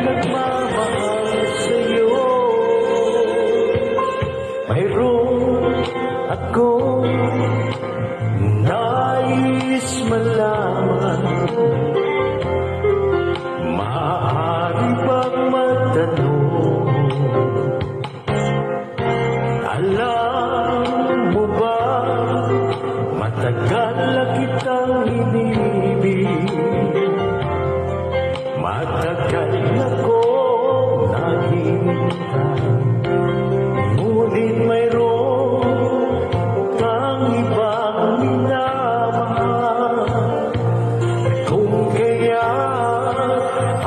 nagmamahal sa'yo. Mayroon akong nais malaman. Maaari bang matanong, alam mo ba, matagal na kitang inibig, matagal na ko naghihintay, ngunit mayroon kang ibang minamahal. Kung kaya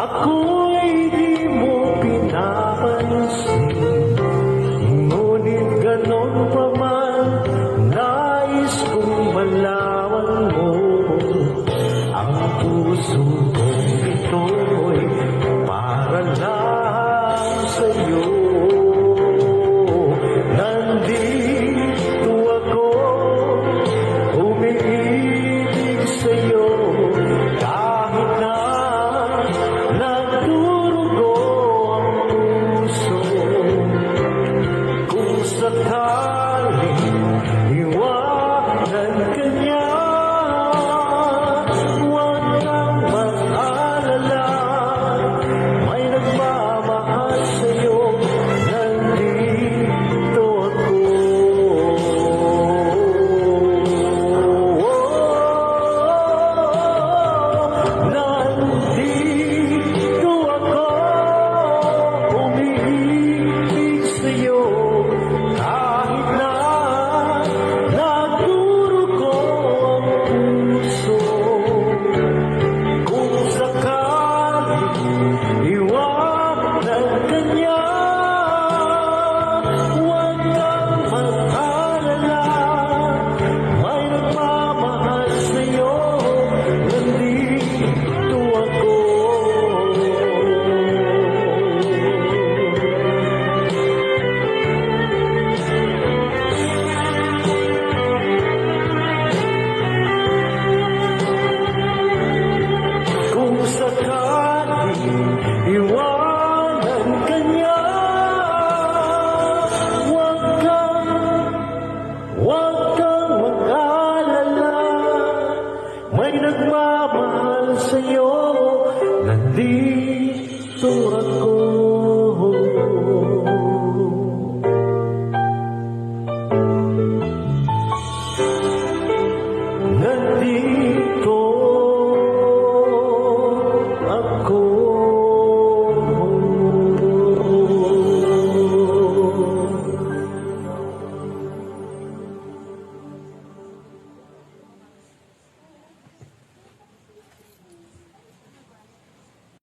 ako'y di mo pinapansin, ngunit ganon pa man, nais kong malaman mo, ang puso kong ito'y para lang sa'yo. Nandito ako, umiibig sa'yo, kahit na nagdurugo ang puso. Kung sakaling iwanan ka niya, huwag kang mag-alala, may nagmamahal sa'yo, nandito ako. Nandito ako, umiibig sa'yo, kahit na nagdurugo ang puso. Kung sakaling iwanan ka niya, huwag kang mag-alala, may nagmamahal sa'yo, nandito ako. Kung sakaling iwanan ka niya, huwag kang mag-alala, may nagmamahal sa'yo, nandito ako. Nandito ako.